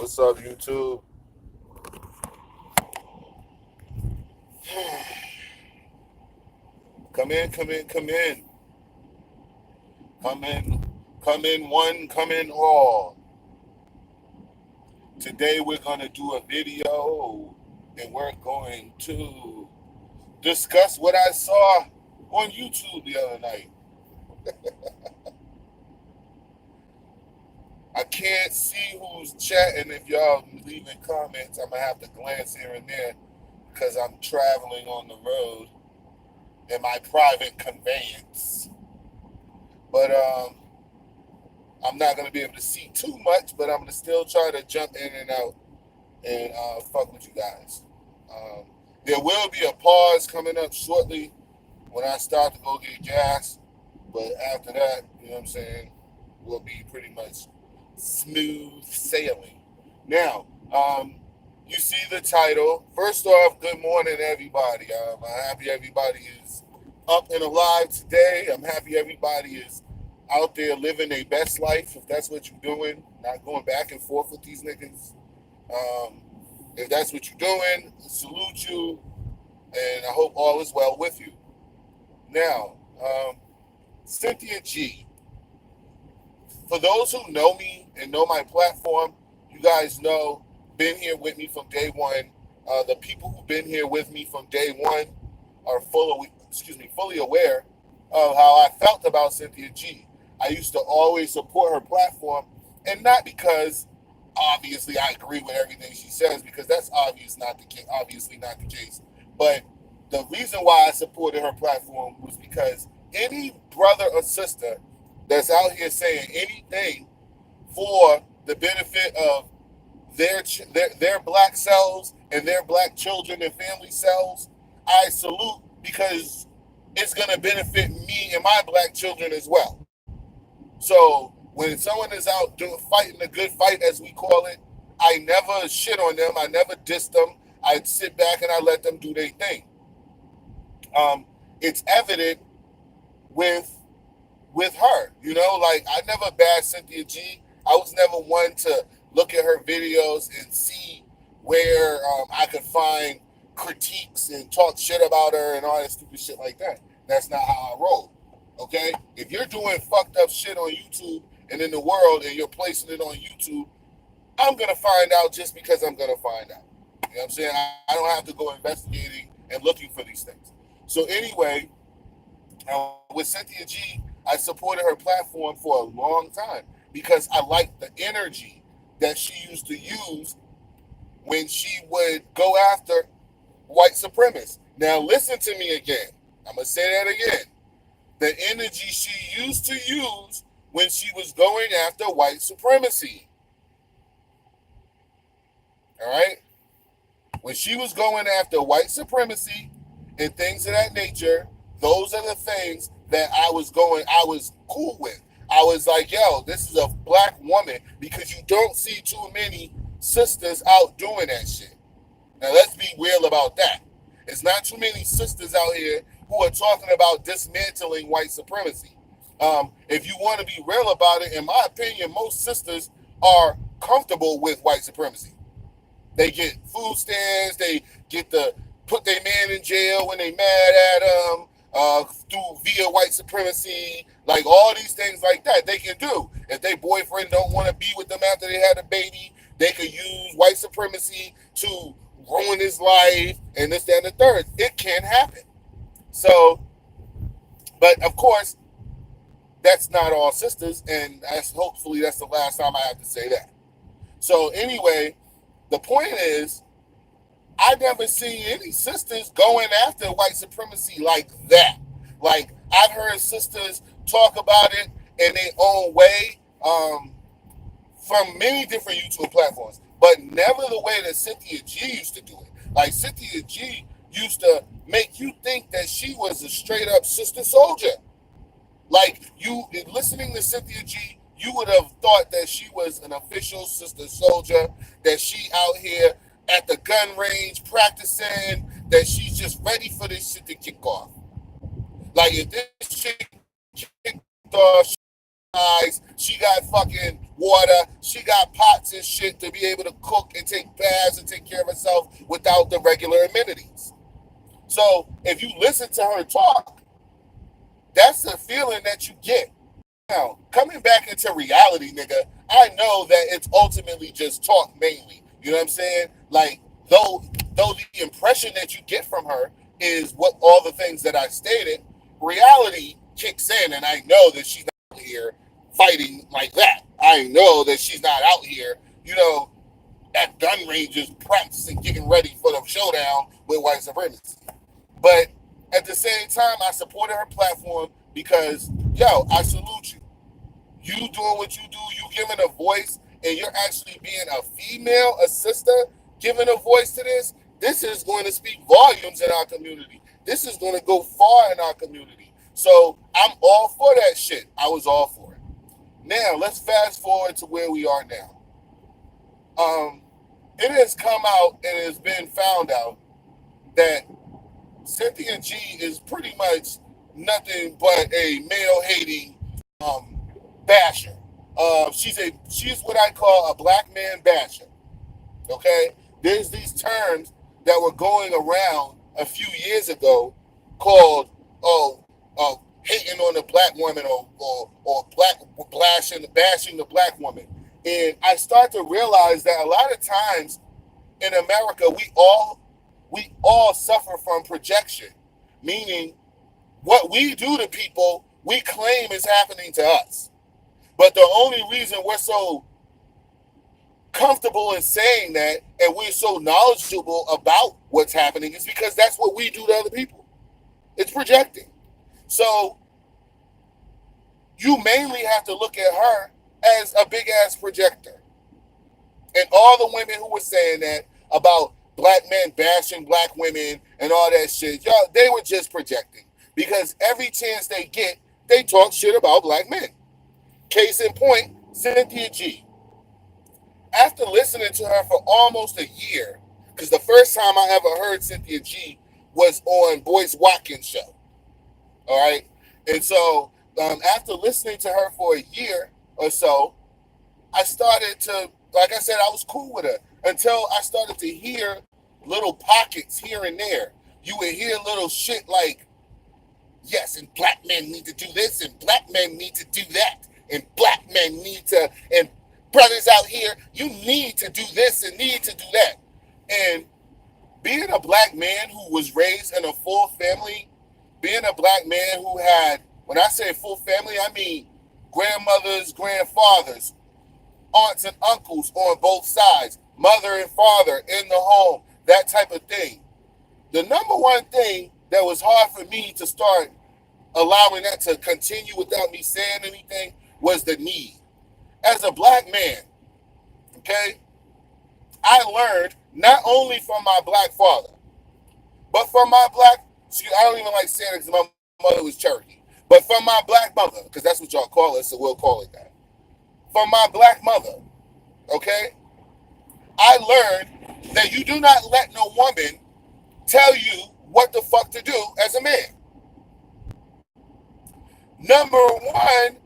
What's up, YouTube? Come in, come in, come in. Come in, come in one, come in all. Today we're going to do a video and we're going to discuss what I saw on YouTube the other night. I can't see who's chatting. If y'all leaving comments, I'm going to have to glance here and there because I'm traveling on the road in my private conveyance. But I'm not going to be able to see too much, but I'm going to still try to jump in and out and fuck with you guys. There will be a pause coming up shortly when I start to go get gas, but after that, you know what I'm saying, we'll be pretty much smooth sailing. Now, you see the title. First off, good morning, everybody. I'm happy everybody is up and alive today. I'm happy everybody is out there living their best life, if that's what you're doing, not going back and forth with these niggas. If that's what you're doing, salute you, and I hope all is well with you. Now, Cynthia G. For those who know me and know my platform, you guys know, been here with me from day one. The people who've been here with me from day one are fully aware of how I felt about Cynthia G. I used to always support her platform, and not because obviously I agree with everything she says, because that's obviously not the case. But the reason why I supported her platform was because any brother or sister that's out here saying anything for the benefit of their black selves and their black children and family selves, I salute, because it's going to benefit me and my black children as well. So when someone is out fighting a good fight, as we call it, I never shit on them. I never diss them. I sit back and I let them do their thing. It's evident with her, you know, like I never bashed Cynthia G. I was never one to look at her videos and see where I could find critiques and talk shit about her and all that stupid shit like that. That's not how I roll. Okay? If you're doing fucked up shit on YouTube and in the world and you're placing it on YouTube, I'm going to find out just because I'm going to find out. You know what I'm saying? I don't have to go investigating and looking for these things. So anyway, with Cynthia G, I supported her platform for a long time because I liked the energy that she used to use when she would go after white supremacists. Now listen to me again. I'm going to say that again. The energy she used to use when she was going after white supremacy. All right? When she was going after white supremacy and things of that nature, those are the things that I was cool with. I was like, yo, this is a black woman, because you don't see too many sisters out doing that shit. Now, let's be real about that. It's not too many sisters out here who are talking about dismantling white supremacy. If you want to be real about it, in my opinion, most sisters are comfortable with white supremacy. They get food stamps, they get to put their man in jail when they mad at them, via white supremacy, like all these things like that they can do. If their boyfriend don't want to be with them after they had a baby, they could use white supremacy to ruin his life and this, that, and the third. It can happen. So, but of course, that's not all sisters, and hopefully that's the last time I have to say that. So anyway, the point is, I never seen any sisters going after white supremacy like that. Like, I've heard sisters talk about it in their own way from many different YouTube platforms, but never the way that Cynthia G used to do it. Like, Cynthia G used to make you think that she was a straight up sister soldier. Like, you listening to Cynthia G, you would have thought that she was an official sister soldier, that she out here at the gun range practicing, that she's just ready for this shit to kick off. Like, if this shit kicked off, eyes, she got fucking water, she got pots and shit to be able to cook and take baths and take care of herself without the regular amenities. So if you listen to her talk, that's the feeling that you get. Now, coming back into reality, nigga, I know that it's ultimately just talk mainly. You know what I'm saying? Like, though the impression that you get from her is what all the things that I stated, reality kicks in, and I know that she's not out here fighting like that. I know that she's not out here, at gun ranges, practicing, getting ready for the showdown with white supremacy. But at the same time, I supported her platform because, I salute you. You doing what you do, you giving a voice, and you're actually being a female, a sister, giving a voice to this. This is going to speak volumes in our community. This is going to go far in our community. So I'm all for that shit. I was all for it. Now, let's fast forward to where we are now. It has come out and it has been found out that Cynthia G is pretty much nothing but a male-hating basher. She's what I call a black man basher. Okay? There's these terms that were going around a few years ago called hating on the black woman or bashing the black woman. And I start to realize that a lot of times in America we all suffer from projection, meaning what we do to people we claim is happening to us. But the only reason we're so comfortable in saying that and we're so knowledgeable about what's happening is because that's what we do to other people. It's projecting. So you mainly have to look at her as a big ass projector. And all the women who were saying that about black men bashing black women and all that shit, they were just projecting. Because every chance they get, they talk shit about black men. Case in point, Cynthia G. After listening to her for almost a year, because the first time I ever heard Cynthia G was on Boyce Watkins' show. All right? And so after listening to her for a year or so, I started to, like I said, I was cool with her until I started to hear little pockets here and there. You would hear little shit like, yes, and black men need to do this, and black men need to do that, and black men need to, and brothers out here, you need to do this and need to do that. And being a black man who was raised in a full family, being a black man who had, when I say full family, I mean grandmothers, grandfathers, aunts and uncles on both sides, mother and father in the home, that type of thing. The number one thing that was hard for me to start allowing that to continue without me saying anything was the need. As a black man, okay, I learned not only from my black father, but from my black, I don't even like saying it because my mother was Cherokee, but from my black mother, because that's what y'all call it, so we'll call it that. From my black mother, okay, I learned that you do not let no woman tell you what the fuck to do as a man. Number one,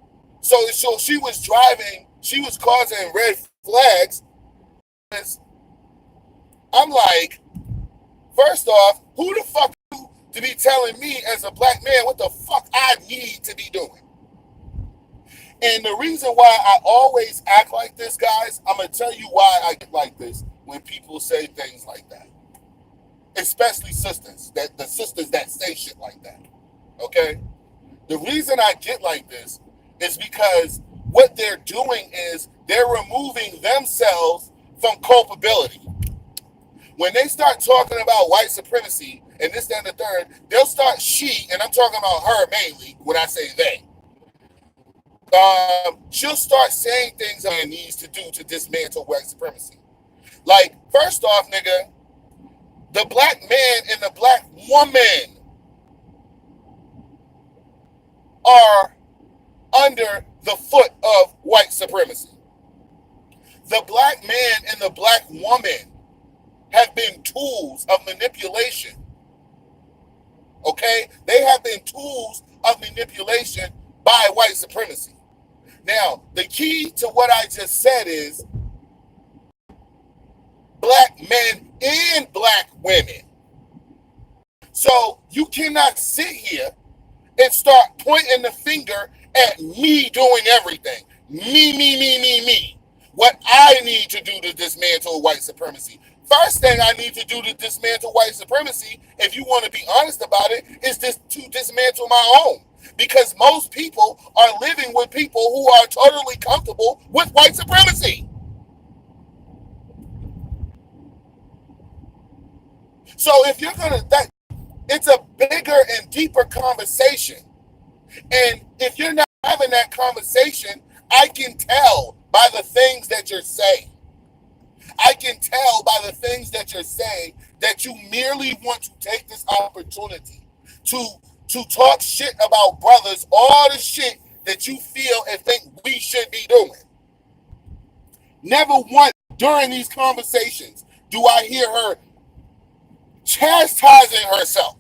so she was driving, she was causing red flags. I'm like, first off, who the fuck to be telling me as a black man what the fuck I need to be doing? And the reason why I always act like this, guys, I'm going to tell you why I get like this when people say things like that. Especially sisters, the sisters that say shit like that, okay? The reason I get like this is because what they're doing is they're removing themselves from culpability. When they start talking about white supremacy and this, that, and the third, they'll start and I'm talking about her mainly when I say they. She'll start saying things that needs to do to dismantle white supremacy. Like, first off, nigga, the black man and the black woman are under the foot of white supremacy. The black man and the black woman have been tools of manipulation. Okay? They have been tools of manipulation by white supremacy. Now, the key to what I just said is black men and black women. So you cannot sit here and start pointing the finger at me doing everything. Me. What I need to do to dismantle white supremacy. First thing I need to do to dismantle white supremacy, if you want to be honest about it, is to dismantle my own. Because most people are living with people who are totally comfortable with white supremacy. So if you're gonna, it's a bigger and deeper conversation. And if you're not having that conversation, I can tell by the things that you're saying. I can tell by the things that you're saying that you merely want to take this opportunity to talk shit about brothers, all the shit that you feel and think we should be doing. Never once during these conversations do I hear her chastising herself.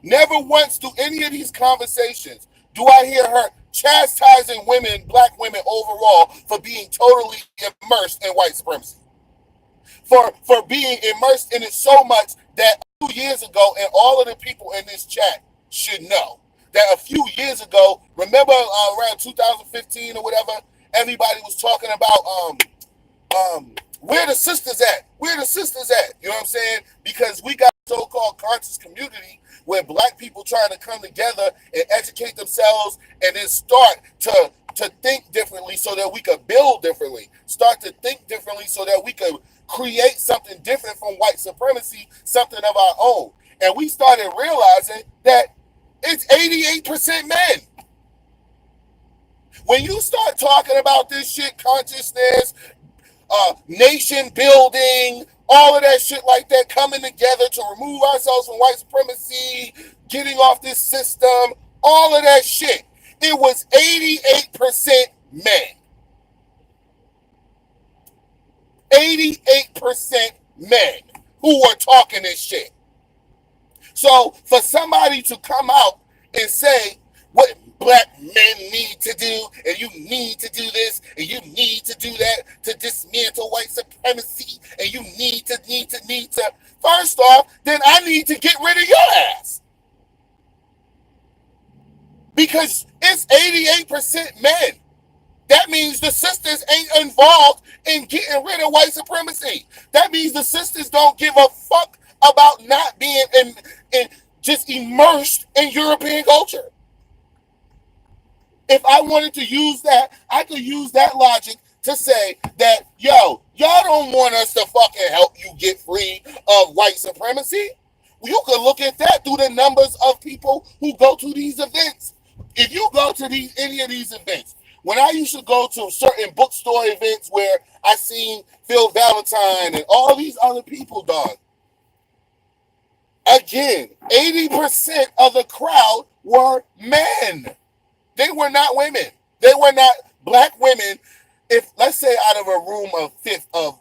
Never once do any of these conversations do I hear her chastising women, black women overall, for being totally immersed in white supremacy. For being immersed in it so much that 2 years ago, and all of the people in this chat should know, that a few years ago, remember around 2015 or whatever, everybody was talking about where the sisters at? Where the sisters at? You know what I'm saying? Because we got a so-called conscious community where black people trying to come together and educate themselves and then start to think differently so that we could build differently. Start to think differently so that we could create something different from white supremacy, something of our own. And we started realizing that it's 88% men. When you start talking about this shit, consciousness, nation building, all of that shit like that, coming together to remove ourselves from white supremacy, getting off this system, all of that shit, it was 88% men. 88% men who were talking this shit. So for somebody to come out and say what black men need to do, and you need to do this, and you need to do that to dismantle white supremacy, and you need to, first off, then I need to get rid of your ass. Because it's 88% men. That means the sisters ain't involved in getting rid of white supremacy. That means the sisters don't give a fuck about not being in just immersed in European culture. If I wanted to use that, I could use that logic to say that, yo, y'all don't want us to fucking help you get free of white supremacy. You could look at that through the numbers of people who go to these events. If you go to any of these events, when I used to go to certain bookstore events where I seen Phil Valentine and all these other people, dog, again, 80% of the crowd were men. They were not women. They were not black women. If, let's say, out of a room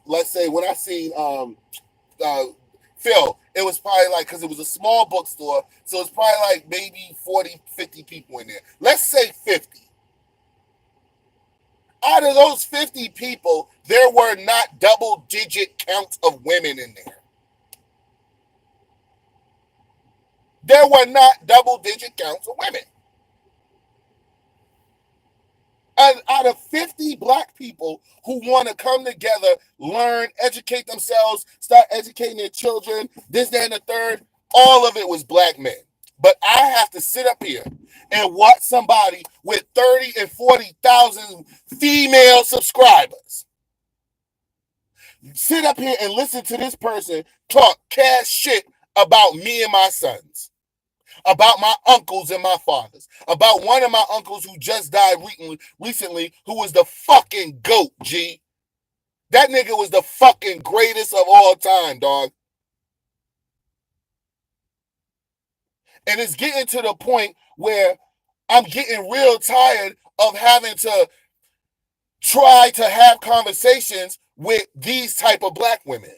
let's say, when I seen Phil, it was probably like, because it was a small bookstore, so it's probably like maybe 40, 50 people in there. Let's say 50. Out of those 50 people, there were not double-digit counts of women in there. There were not double-digit counts of women. And out of 50 black people who want to come together, learn, educate themselves, start educating their children, this, that, and the third, all of it was black men. But I have to sit up here and watch somebody with 30 and 40,000 female subscribers sit up here and listen to this person talk cash shit about me and my sons, about my uncles and my fathers, about one of my uncles who just died recently, who was the fucking GOAT, G. That nigga was the fucking greatest of all time, dog. And it's getting to the point where I'm getting real tired of having to try to have conversations with these type of black women.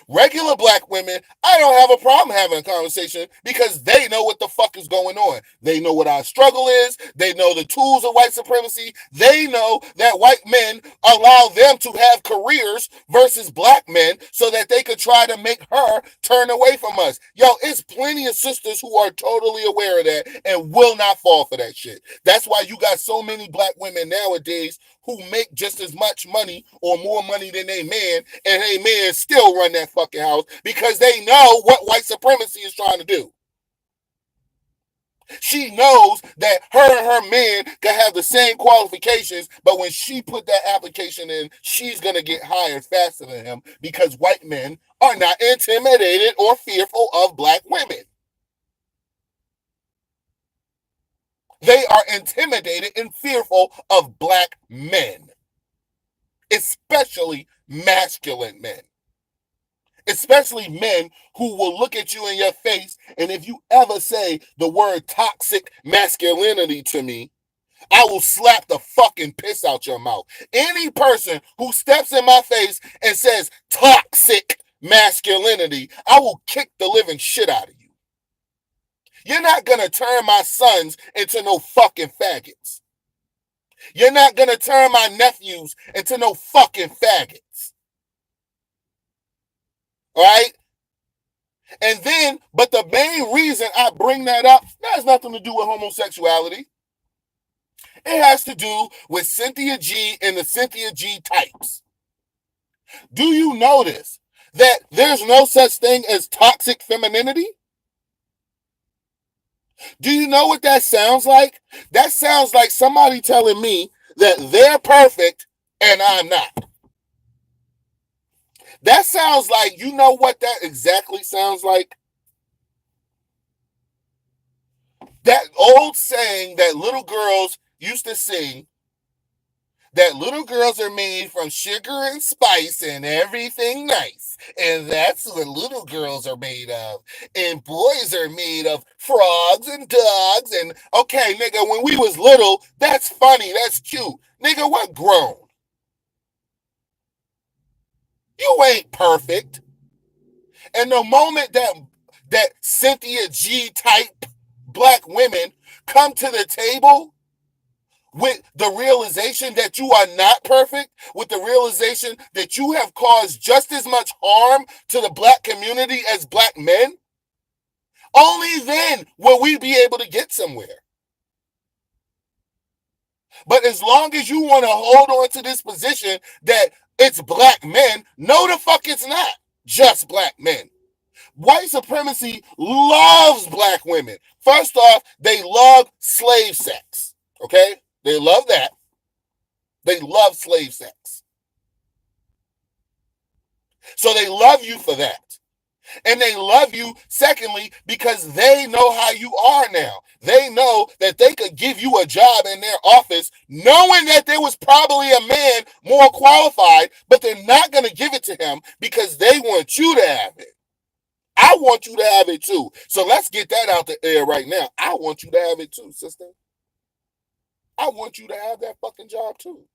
Regular black women, I don't have a problem having a conversation because they know what the fuck is going on. They know what our struggle is. They know the tools of white supremacy. They know that white men allow them to have careers versus black men so that they could try to make her turn away from us. Yo, it's plenty of sisters who are totally aware of that and will not fall for that shit. That's why you got so many black women nowadays who make just as much money or more money than they man, and they men still run that fucking house because they know what white supremacy is trying to do. She knows that her and her man can have the same qualifications, but when she put that application in, she's going to get hired faster than him because white men are not intimidated or fearful of black women. They are intimidated and fearful of black men, especially masculine men, especially men who will look at you in your face. And if you ever say the word toxic masculinity to me, I will slap the fucking piss out your mouth. Any person who steps in my face and says toxic masculinity, I will kick the living shit out of you. You're not going to turn my sons into no fucking faggots. You're not going to turn my nephews into no fucking faggots. All right? And then, but the main reason I bring that up, that has nothing to do with homosexuality. It has to do with Cynthia G and the Cynthia G types. Do you notice that there's no such thing as toxic femininity? Do you know what that sounds like? That sounds like somebody telling me that they're perfect and I'm not. That sounds like, you know what that exactly sounds like? That old saying that little girls used to sing, that little girls are made from sugar and spice and everything nice. And that's what little girls are made of. And boys are made of frogs and dogs. And okay, nigga, when we was little, that's funny. That's cute. Nigga, what grown? You ain't perfect. And the moment that Cynthia G type black women come to the table with the realization that you are not perfect, with the realization that you have caused just as much harm to the black community as black men, only then will we be able to get somewhere. But as long as you want to hold on to this position that it's black men, no the fuck it's not just black men. White supremacy loves black women. First off, they love slave sex, okay? They love that. They love slave sex. So they love you for that. And they love you, secondly, because they know how you are now. They know that they could give you a job in their office knowing that there was probably a man more qualified, but they're not going to give it to him because they want you to have it. I want you to have it too. So let's get that out the air right now. I want you to have it too, sister. I want you to have that fucking job too.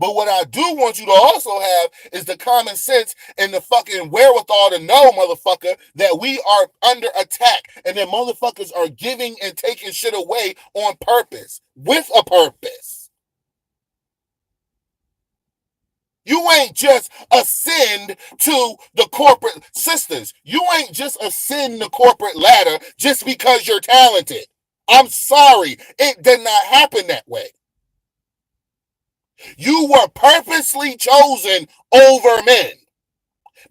But what I do want you to also have is the common sense and the fucking wherewithal to know, motherfucker, that we are under attack and that motherfuckers are giving and taking shit away on purpose, with a purpose. You ain't just ascend to the corporate sisters. You ain't just ascend the corporate ladder just because you're talented. I'm sorry. It did not happen that way. You were purposely chosen over men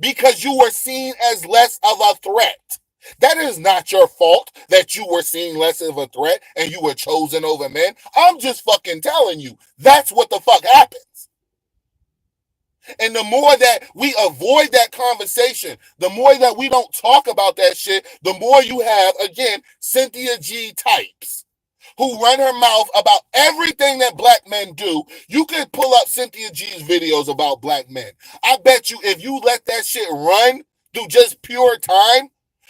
because you were seen as less of a threat. That is not your fault that you were seen less of a threat and you were chosen over men. I'm just fucking telling you, that's what the fuck happens. And the more that we avoid that conversation, the more that we don't talk about that shit, the more you have, again, Cynthia G types who run her mouth about everything that black men do. You can pull up Cynthia G's videos about black men. I bet you if you let that shit run through just pure time,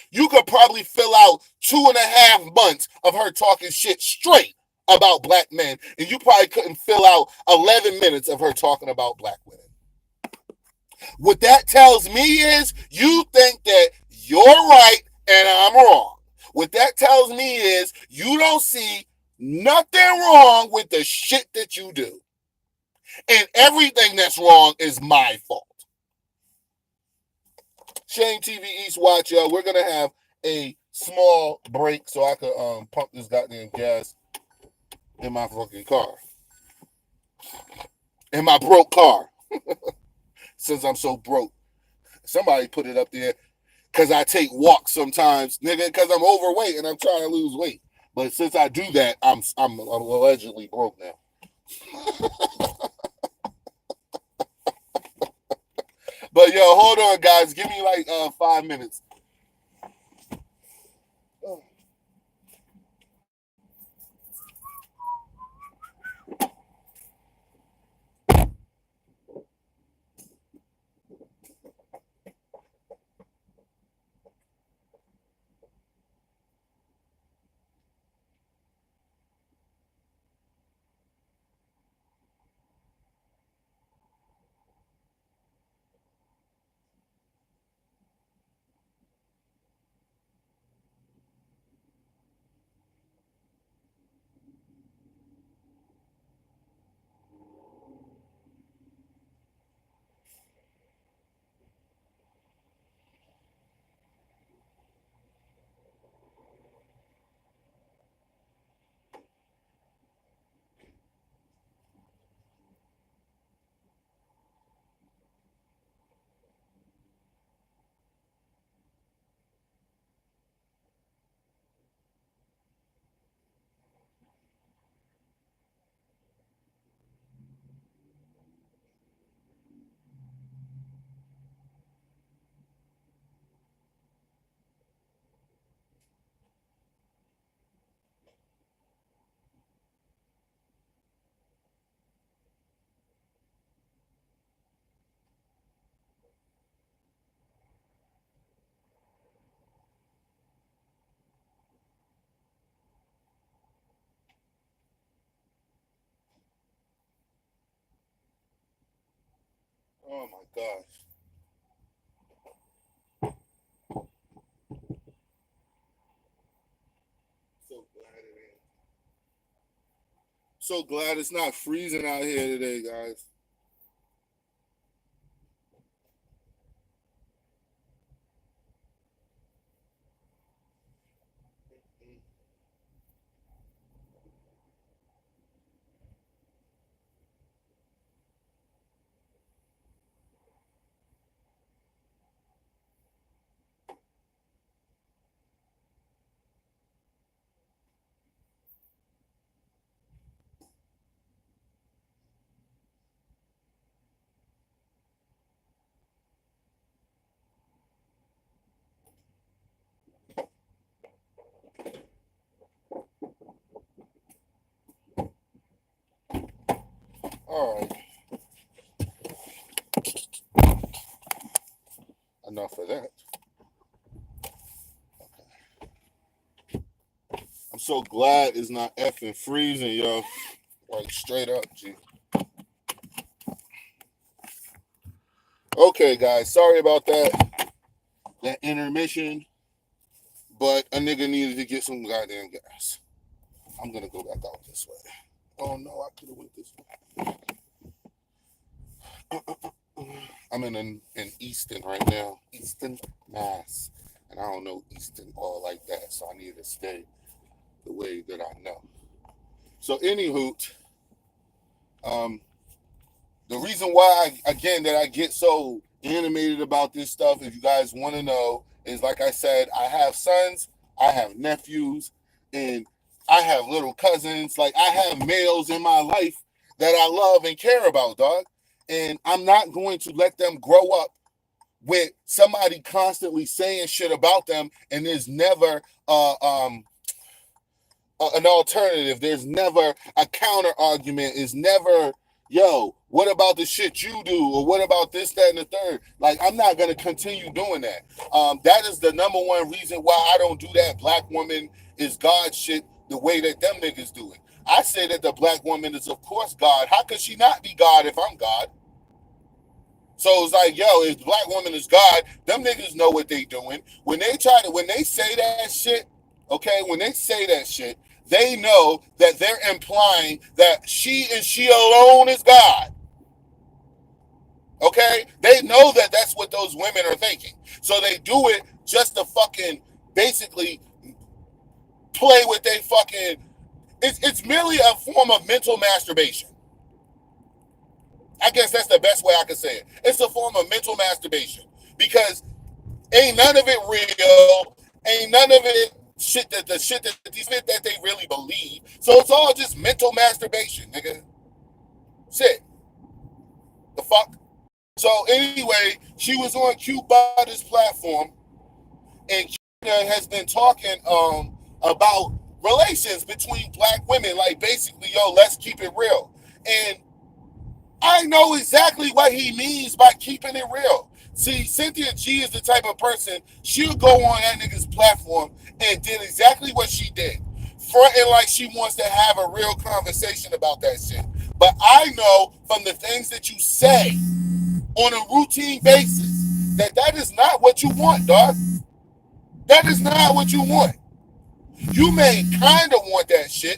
you could probably fill out 2.5 months of her talking shit straight about black men. And you probably couldn't fill out 11 minutes of her talking about black women. What that tells me is you think that you're right and I'm wrong. What that tells me is you don't see nothing wrong with the shit that you do. And everything that's wrong is my fault. Shane TV East Watch, y'all. We're going to have a small break so I could pump this goddamn gas in my fucking car. In my broke car. Since I'm so broke. Somebody put it up there because I take walks sometimes, nigga, because I'm overweight and I'm trying to lose weight. But since I do that, I'm allegedly broke now. But yo, hold on, guys. Give me like 5 minutes. Oh my gosh. So glad it is. So glad it's not freezing out here today, guys. All right. Enough of that. I'm so glad it's not effing freezing, yo. Like straight up, G. Okay, guys. Sorry about that. That intermission. But a nigga needed to get some goddamn gas. I'm gonna go back out this way. Oh no, I could have went this way. I'm in Easton right now. Easton, Mass. And I don't know Easton all like that, so I need to stay the way that I know. So anywho, the reason why that I get so animated about this stuff, if you guys want to know, is like I said, I have sons, I have nephews, and I have little cousins. Like I have males in my life that I love and care about, dog. And I'm not going to let them grow up with somebody constantly saying shit about them, and there's never an alternative. There's never a counter argument. Is never, yo, what about the shit you do? Or what about this, that, and the third? Like, I'm not going to continue doing that. That is the number one reason why I don't do that black woman is God shit the way that them niggas do it. I say that the black woman is, of course, God. How could she not be God if I'm God? So it's like, yo, if black woman is God, them niggas know what they doing. When they say that shit, okay, when they say that shit, they know that they're implying that she and she alone is God. Okay? They know that that's what those women are thinking. So they do it just to fucking basically play with they fucking... It's merely a form of mental masturbation. I guess that's the best way I can say it. It's a form of mental masturbation because ain't none of it real, ain't none of it shit that they really believe. So it's all just mental masturbation, nigga. Shit. The fuck? So anyway, she was on Q Butters' platform, and Q has been talking about relations between black women, like basically, yo, let's keep it real. And I know exactly what he means by keeping it real. See, Cynthia G is the type of person, she'll go on that nigga's platform and did exactly what she did. Frontin like she wants to have a real conversation about that shit. But I know from the things that you say on a routine basis that is not what you want, dog. That is not what you want. You may kind of want that shit,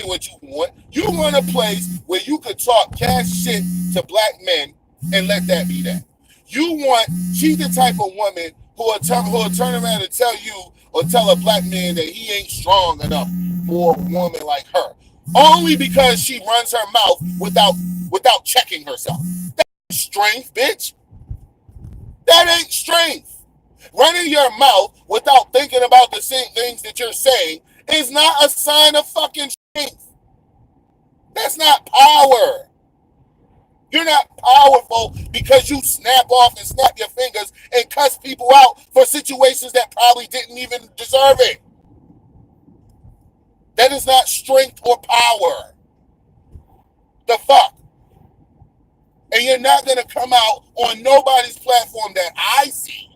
what you want. You want a place where you could talk cash shit to black men and let that be that. She's the type of woman who will turn around and tell you or tell a black man that he ain't strong enough for a woman like her. Only because she runs her mouth without checking herself. That's strength, bitch. That ain't strength. Running your mouth without thinking about the same things that you're saying is not a sign of fucking strength. That's not power. You're not powerful because you snap off and snap your fingers and cuss people out for situations that probably didn't even deserve it. That is not strength or power. The fuck? And you're not going to come out on nobody's platform that I see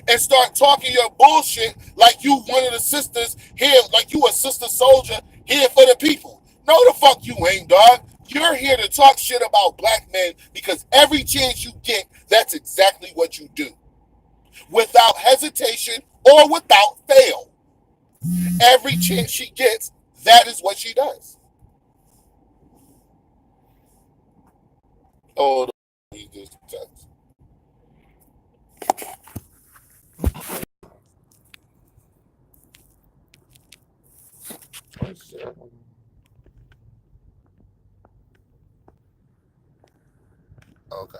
and start talking your bullshit like you one of the sisters here, like you a sister soldier here for the people. No, the fuck you ain't, dog. You're here to talk shit about black men because every chance you get, that's exactly what you do. Without hesitation or without fail. Every chance she gets, that is what she does. Oh, he just text. Okay.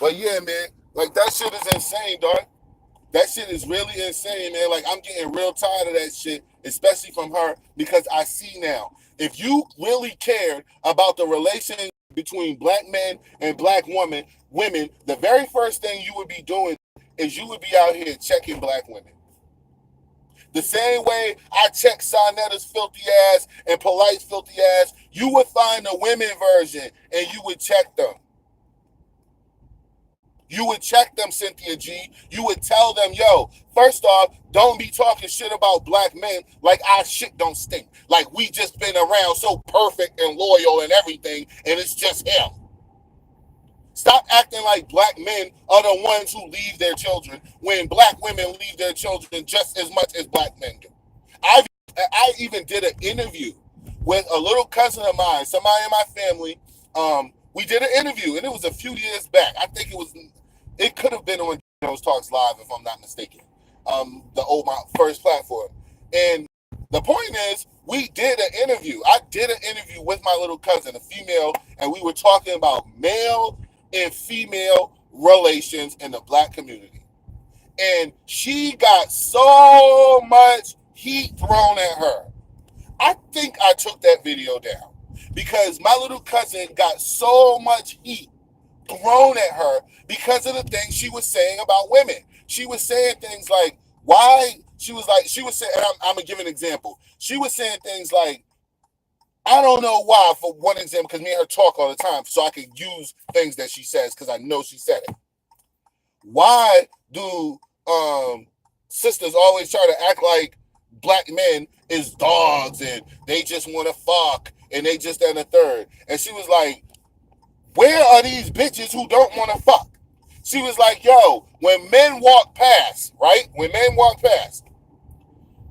But yeah, man, like that shit is insane, dog. That shit is really insane, man. Like, I'm getting real tired of that shit, especially from her, because I see now. If you really cared about the relation between black men and black women, the very first thing you would be doing is you would be out here checking black women. The same way I check Sonetta's filthy ass and Polite's filthy ass, you would find the women version and you would check them. You would check them, Cynthia G. You would tell them, yo, first off, don't be talking shit about black men like our shit don't stink. Like we just been around so perfect and loyal and everything, and it's just him. Stop acting like black men are the ones who leave their children when black women leave their children just as much as black men do. I even did an interview with a little cousin of mine, somebody in my family. We did an interview, and it was a few years back. I think it could have been on Joe's Talks Live, if I'm not mistaken, my first platform. And the point is, we did an interview. I did an interview with my little cousin, a female, and we were talking about male and female relations in the black community. And she got so much heat thrown at her. I think I took that video down because my little cousin got so much heat thrown at her because of the things she was saying about women. She was saying things like, she was saying, and I'm going to give an example. She was saying things like, I don't know why, for one example, because me and her talk all the time, so I can use things that she says because I know she said it. Why do sisters always try to act like black men is dogs and they just want to fuck and they just that and the third? And she was like, Where are these bitches who don't want to fuck? She was like, yo, when men walk past, right? When men walk past,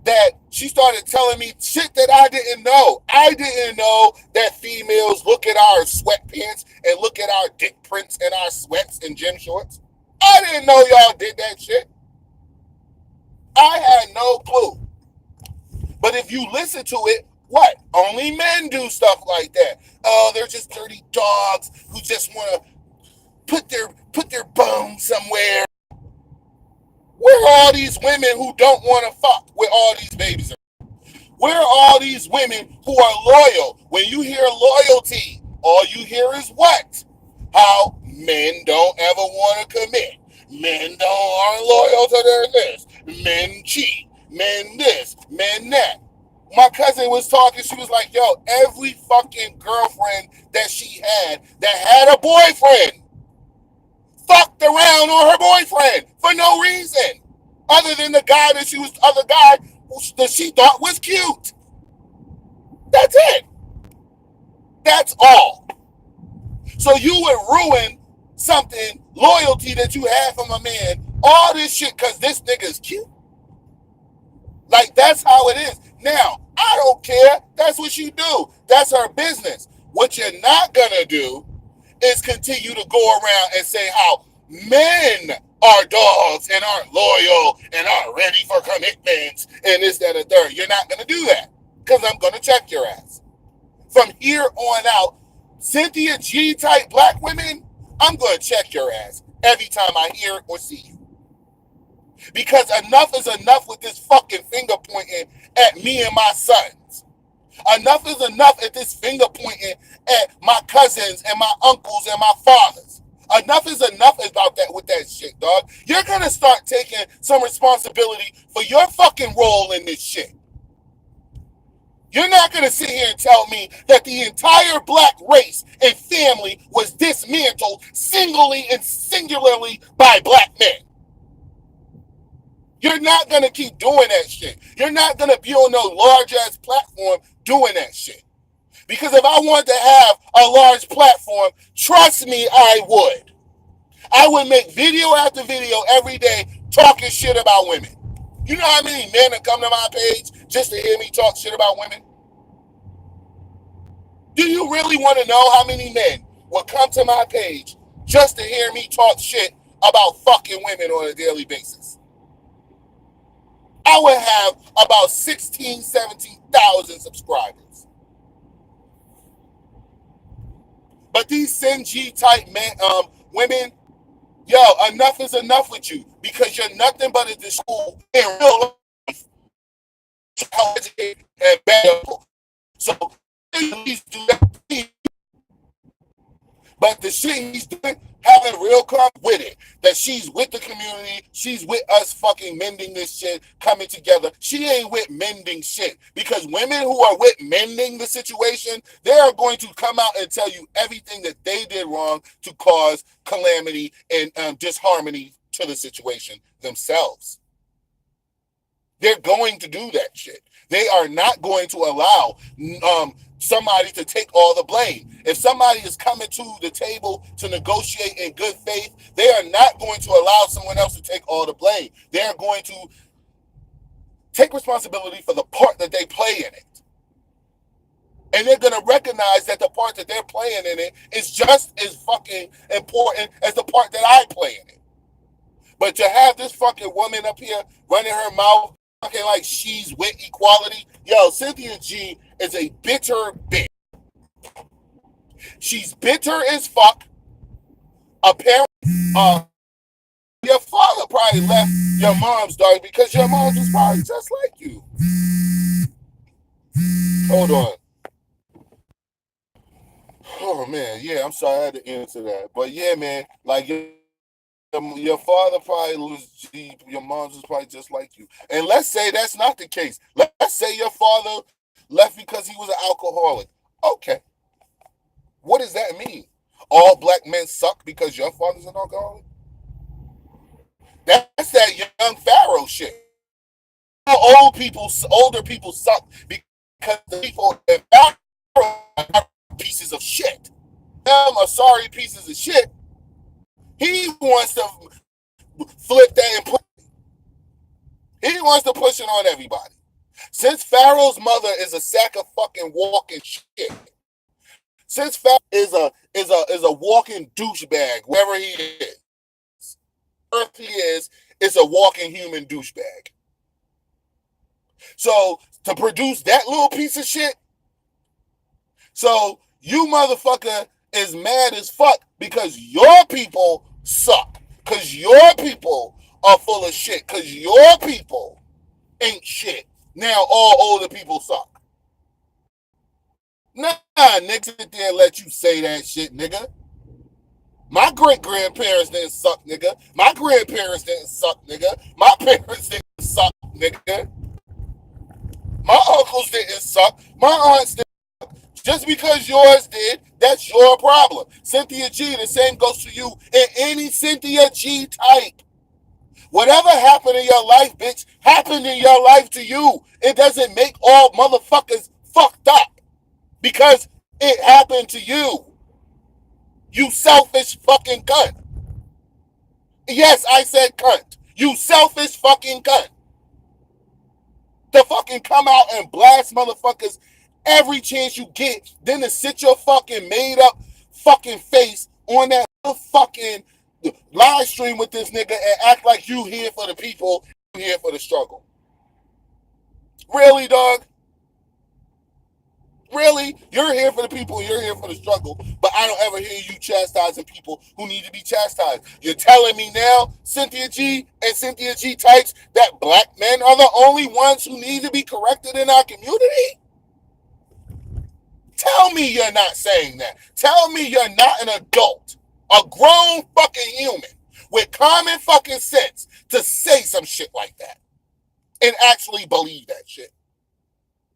that she started telling me shit that I didn't know. I didn't know that females look at our sweatpants and look at our dick prints and our sweats and gym shorts. I didn't know y'all did that shit. I had no clue. But if you listen to it, what? Only men do stuff like that. Oh, they're just dirty dogs who just want to put their bones somewhere. Where are all these women who don't want to fuck with all these babies? Where are all these women who are loyal? When you hear loyalty, all you hear is what? How men don't ever want to commit. Men aren't loyal to their this. Men cheat. Men this. Men that. My cousin was talking. She was like, yo, every fucking girlfriend that she had that had a boyfriend fucked around on her boyfriend for no reason other than the guy that she thought was cute. That's it. That's all. So you would ruin something, loyalty that you had from a man, all this shit because this nigga's cute. Like, that's how it is. Now, I don't care. That's what she do. That's her business. What you're not gonna do is continue to go around and say how men are dogs and aren't loyal and aren't ready for commitments and this, that, and the third. You're not going to do that because I'm going to check your ass. From here on out, Cynthia G type black women, I'm going to check your ass every time I hear or see you. Because enough is enough with this fucking finger pointing at me and my sons. Enough is enough at this finger pointing at my cousins and my uncles and my fathers. Enough is enough about that with that shit, dog. You're going to start taking some responsibility for your fucking role in this shit. You're not going to sit here and tell me that the entire black race and family was dismantled singly and singularly by black men. You're not going to keep doing that shit. You're not going to be on no large-ass platform doing that shit. Because if I wanted to have a large platform, trust me, I would. I would make video after video every day talking shit about women. You know how many men that come to my page just to hear me talk shit about women? Do you really want to know how many men will come to my page just to hear me talk shit about fucking women on a daily basis? I would have about 16, 17,000 subscribers. But these Cynthia G type women, yo, enough is enough with you because you're nothing but a school in real life. Educated and better. So please do that. But the shit he's doing, having real calm with it, that she's with the community, she's with us fucking mending this shit, coming together. She ain't with mending shit. Because women who are with mending the situation, they are going to come out and tell you everything that they did wrong to cause calamity and disharmony to the situation themselves. They're going to do that shit. They are not going to allow somebody to take all the blame. If somebody is coming to the table to negotiate in good faith, they are not going to allow someone else to take all the blame. They are going to take responsibility for the part that they play in it. And they're going to recognize that the part that they're playing in it is just as fucking important as the part that I play in it. But to have this fucking woman up here running her mouth fucking like she's with equality, yo, Cynthia G is a bitter bitch. She's bitter as fuck. Apparently, your father probably left your mom's dog because your mom was probably just like you. Hold on. Oh man, yeah, I'm sorry I had to answer that. But yeah, man, like your father probably was, your mom's was probably just like you. And let's say that's not the case. Let's say your father left because he was an alcoholic. Okay. What does that mean? All black men suck because your father's an alcoholic? That's that young Pharaoh shit. Older people suck because the people in Pharaoh are pieces of shit. them are sorry pieces of shit, he wants to flip that and he wants to push it on everybody. Since Pharaoh's mother is a sack of fucking walking shit, since Pharaoh is a walking douchebag, wherever he is, earth he is a walking human douchebag. So to produce that little piece of shit, so you motherfucker is mad as fuck because your people suck. Because your people are full of shit. Because your people ain't shit. Now all older people suck. Nah, nigga, sit there and let you say that shit, nigga. My great-grandparents didn't suck, nigga. My grandparents didn't suck, nigga. My parents didn't suck, nigga. My uncles didn't suck. My aunts didn't. Just because yours did, that's your problem. Cynthia G, the same goes to you and any Cynthia G type. Whatever happened in your life, bitch, happened in your life to you. It doesn't make all motherfuckers fucked up because it happened to you. You selfish fucking cunt. Yes, I said cunt. You selfish fucking cunt. To fucking come out and blast motherfuckers every chance you get, then to sit your fucking made up fucking face on that fucking live stream with this nigga and act like you here for the people, you here for the struggle. Really, dog? Really? You're here for the people, you're here for the struggle, but I don't ever hear you chastising people who need to be chastised. You're telling me now, Cynthia G and Cynthia G types, that black men are the only ones who need to be corrected in our community? Tell me you're not saying that. Tell me you're not an adult, a grown fucking human with common fucking sense to say some shit like that and actually believe that shit.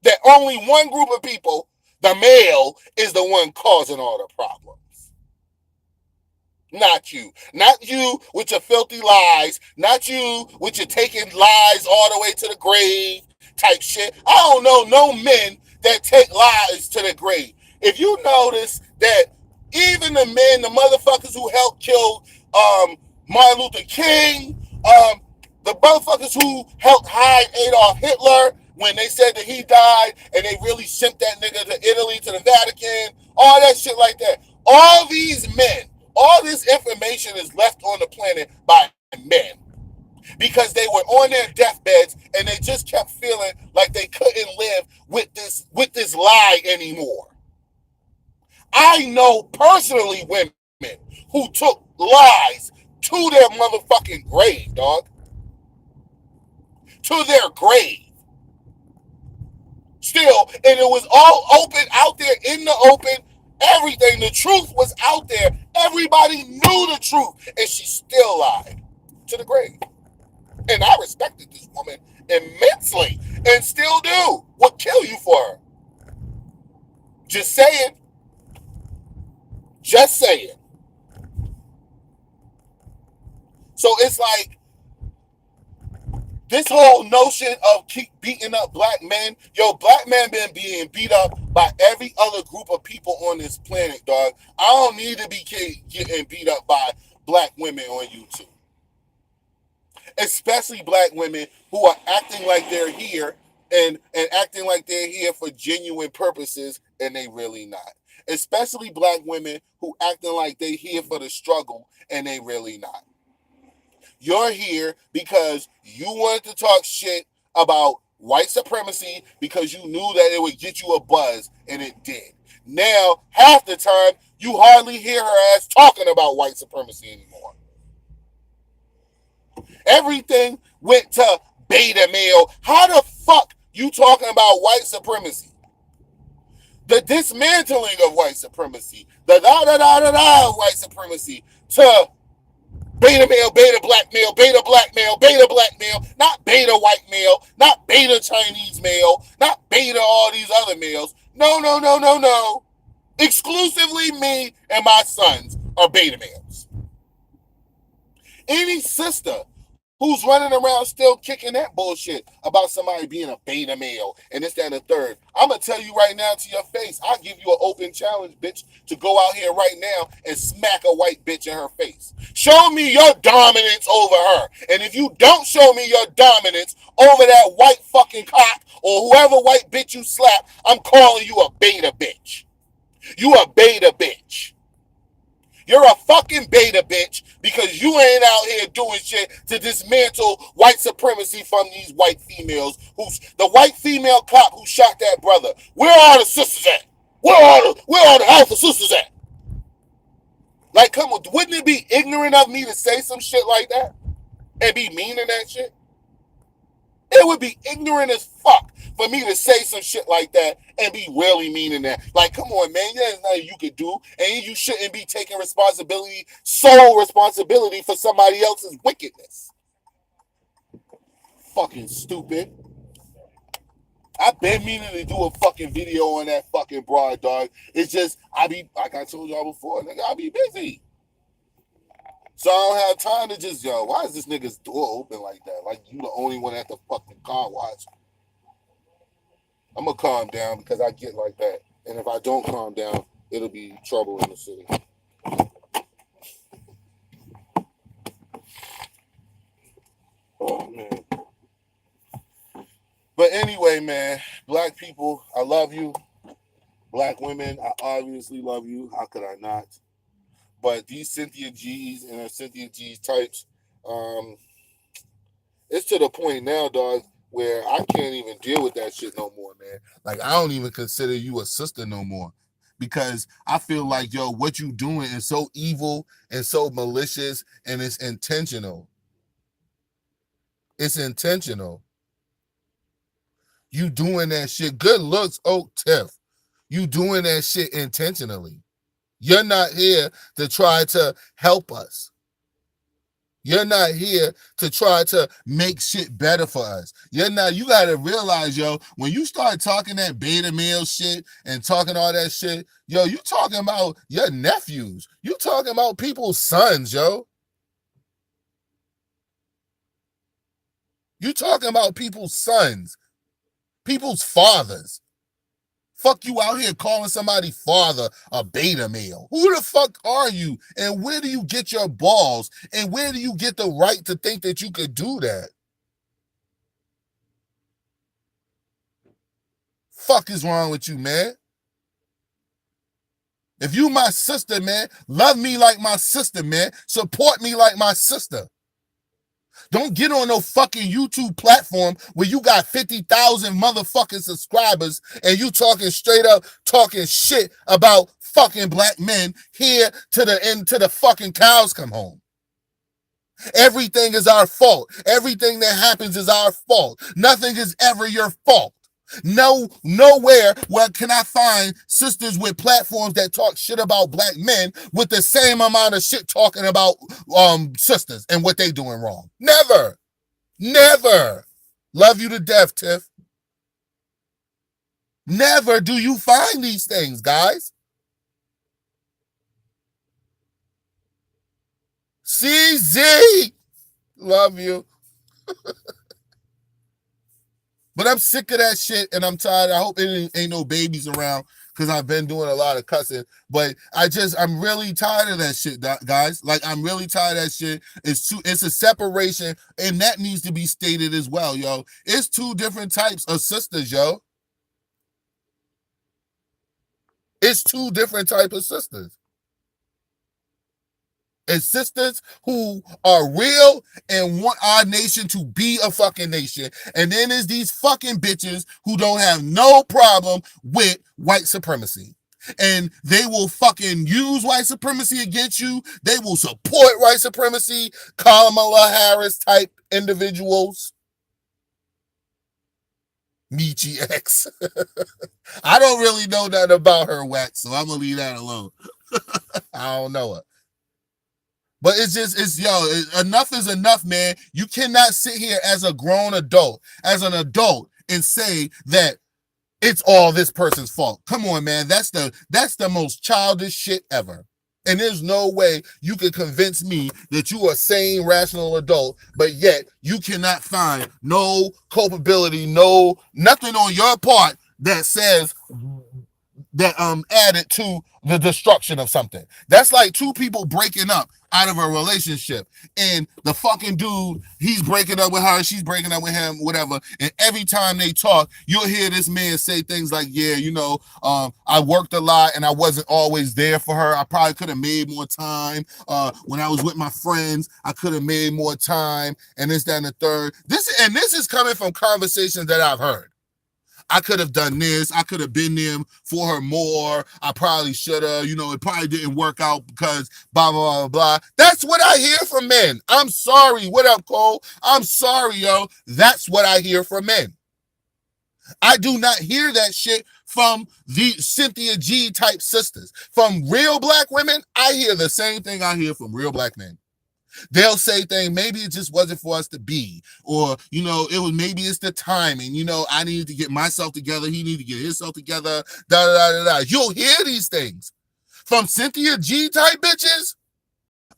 That only one group of people, the male, is the one causing all the problems. Not you. Not you with your filthy lies. Not you with your taking lies all the way to the grave type shit. I don't know no men that take lies to the grave. If you notice that even the men, the motherfuckers who helped kill Martin Luther King, the motherfuckers who helped hide Adolf Hitler when they said that he died and they really sent that nigga to Italy, to the Vatican, all that shit like that. All these men, all this information is left on the planet by men because they were on their deathbeds and they just kept feeling like they couldn't live with this lie anymore. I know personally women who took lies to their motherfucking grave, dog. To their grave. Still, and it was all open out there in the open. Everything, the truth was out there. Everybody knew the truth, and she still lied to the grave. And I respected this woman immensely, and still do. Would kill you for her. Just saying. Just saying. So it's like this whole notion of keep beating up black men. Yo, black men been being beat up by every other group of people on this planet, dog. I don't need to be getting beat up by black women on YouTube. Especially black women who are acting like they're here and acting like they're here for genuine purposes, and they really not. Especially black women who acting like they here for the struggle, and they really not. You're here because you wanted to talk shit about white supremacy because you knew that it would get you a buzz, and it did. Now, half the time, you hardly hear her ass talking about white supremacy anymore. Everything went to beta male. How the fuck you talking about white supremacy? The dismantling of white supremacy. The da-da-da-da-da white supremacy to beta male, beta black male, beta black male, beta black male, not beta white male, not beta Chinese male, not beta all these other males. No, no, no, no, no. Exclusively me and my sons are beta males. Any sister Who's running around still kicking that bullshit about somebody being a beta male and this, that, and the third? I'm going to tell you right now to your face, I'll give you an open challenge, bitch, to go out here right now and smack a white bitch in her face. Show me your dominance over her. And if you don't show me your dominance over that white fucking cock or whoever white bitch you slap, I'm calling you a beta bitch. You a beta bitch. You're a fucking beta bitch because you ain't out here doing shit to dismantle white supremacy from these white females. Who's the white female cop who shot that brother? Where are the sisters at? Where are the alpha sisters at? Like, come on, wouldn't it be ignorant of me to say some shit like that and be mean in that shit? It would be ignorant as fuck for me to say some shit like that and be really mean in that. Like, come on, man, there's nothing you could do, and you shouldn't be taking responsibility, sole responsibility for somebody else's wickedness. Fucking stupid. I've been meaning to do a fucking video on that fucking broad, dog. It's just, like I told y'all before, nigga, I be busy. So I don't have time to just, why is this nigga's door open like that? Like you the only one at the fucking car wash. I'm going to calm down because I get like that. And if I don't calm down, it'll be trouble in the city. Oh, man. But anyway, man, black people, I love you. Black women, I obviously love you. How could I not? But these Cynthia G's and her Cynthia G's types, it's to the point now, dog, where I can't even deal with that shit no more, man. Like, I don't even consider you a sister no more. Because I feel like, what you doing is so evil and so malicious and it's intentional. It's intentional. You doing that shit. Good looks, Oak Tiff. You doing that shit intentionally. You're not here to try to help us. You're not here to try to make shit better for us. You got to realize, when you start talking that beta male shit and talking all that shit, you talking about your nephews. You talking about people's sons, You talking about people's sons, people's fathers. Fuck you out here calling somebody father a beta male. Who the fuck are you? And where do you get your balls? And where do you get the right to think that you could do that? Fuck is wrong with you, man? If you my sister, man, love me like my sister, man. Support me like my sister. Don't get on no fucking YouTube platform where you got 50,000 motherfucking subscribers and you talking straight up, talking shit about fucking black men here to the end, to the fucking cows come home. Everything is our fault. Everything that happens is our fault. Nothing is ever your fault. Nowhere where can I find sisters with platforms that talk shit about black men with the same amount of shit talking about sisters and what they doing wrong. Never. Love you to death, Tiff. Never do you find these things, guys. CZ, love you. But I'm sick of that shit and I'm tired. I hope it ain't no babies around because I've been doing a lot of cussing. But I'm really tired of that shit, guys. Like, I'm really tired of that shit. It's a separation, and that needs to be stated as well, It's two different types of sisters, It's two different types of sisters. And sisters who are real and want our nation to be a fucking nation. And then there's these fucking bitches who don't have no problem with white supremacy. And they will fucking use white supremacy against you. They will support white supremacy, Kamala Harris type individuals. Michi X. I don't really know nothing about her, Wax, so I'm going to leave that alone. I don't know her. But enough is enough, man. You cannot sit here as a grown adult, and say that it's all this person's fault. Come on, man. That's the most childish shit ever. And there's no way you can convince me that you are a sane, rational adult, but yet you cannot find no culpability, no nothing on your part that says that added to the destruction of something. That's like two people breaking up out of a relationship, and the fucking dude, he's breaking up with her, she's breaking up with him, whatever. And every time they talk, you'll hear this man say things like, "Yeah, I worked a lot and I wasn't always there for her. I probably could have made more time. When I was with my friends, I could have made more time." And this, that, and the third. This is coming from conversations that I've heard. I could have done this. I could have been there for her more. I probably should have. It probably didn't work out because blah, blah, blah, blah. That's what I hear from men. I'm sorry. What up, Cole? I'm sorry, yo. That's what I hear from men. I do not hear that shit from the Cynthia G type sisters. From real black women, I hear the same thing I hear from real black men. They'll say things, maybe it just wasn't for us to be, or, maybe it's the timing, I needed to get myself together, he needed to get himself together, da, da, da, da, da. You'll hear these things from Cynthia G type bitches.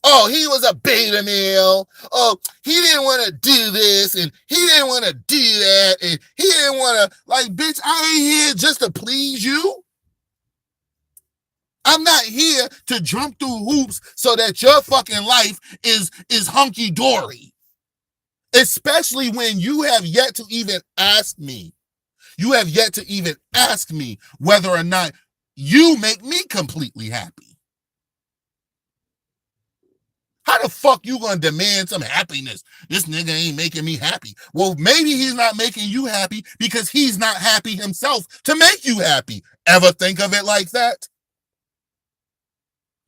Oh, he was a beta male. Oh, he didn't want to do this, and he didn't want to do that, and he didn't want to, bitch, I ain't here just to please you. I'm not here to jump through hoops so that your fucking life is hunky-dory. Especially when you have yet to even ask me. You have yet to even ask me whether or not you make me completely happy. How the fuck you gonna demand some happiness? This nigga ain't making me happy. Well, maybe he's not making you happy because he's not happy himself to make you happy. Ever think of it like that?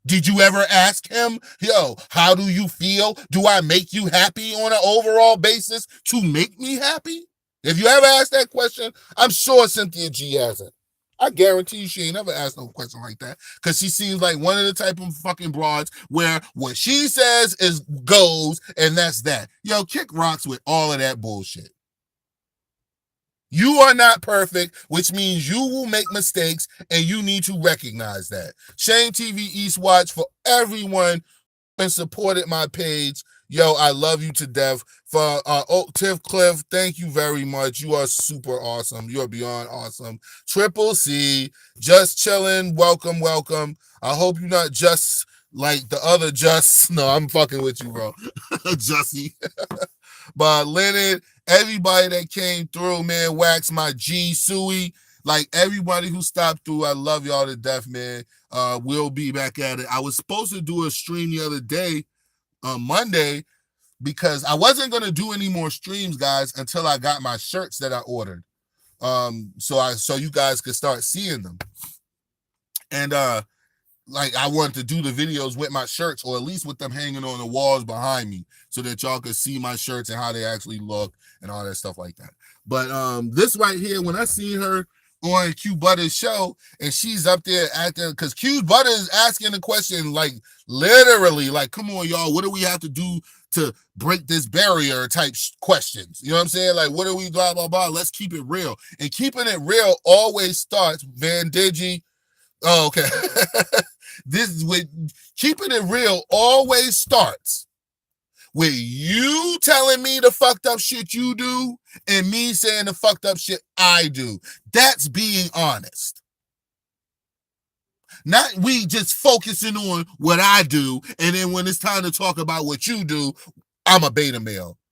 Did you ever ask him, yo, how do you feel? Do I make you happy on an overall basis to make me happy? If you ever asked that question, I'm sure Cynthia G hasn't. I guarantee you she ain't never asked no question like that, because she seems like one of the type of fucking broads where what she says is goes, and that's that. Yo, kick rocks with all of that bullshit. You are not perfect, which means you will make mistakes, and you need to recognize that. Shane TV Eastwatch, for everyone who supported my page. Yo, I love you to death. For Tiff Cliff, thank you very much. You are super awesome. You are beyond awesome. Triple C, just chilling. Welcome, welcome. I hope you're not just like the other just. No, I'm fucking with you, bro. Jussie. But Leonard, everybody that came through, man, Wax, my G, Suey, everybody who stopped through, I love y'all to death, man. We'll be back at it. I was supposed to do a stream the other day on Monday because I wasn't going to do any more streams, guys, until I got my shirts that I ordered. So you guys could start seeing them. And I wanted to do the videos with my shirts, or at least with them hanging on the walls behind me, so that y'all could see my shirts and how they actually look and all that stuff like that. But this right here, when I seen her on Q Butter's show and she's up there acting, because Q Butter is asking the question literally, come on, y'all, what do we have to do to break this barrier type questions? You know what I'm saying? What do we blah, blah, blah. Let's keep it real. And keeping it real always starts, Van Digi. Oh, okay. This is with keeping it real always starts with you telling me the fucked up shit you do and me saying the fucked up shit I do. That's being honest. Not we just focusing on what I do, and then when it's time to talk about what you do, I'm a beta male.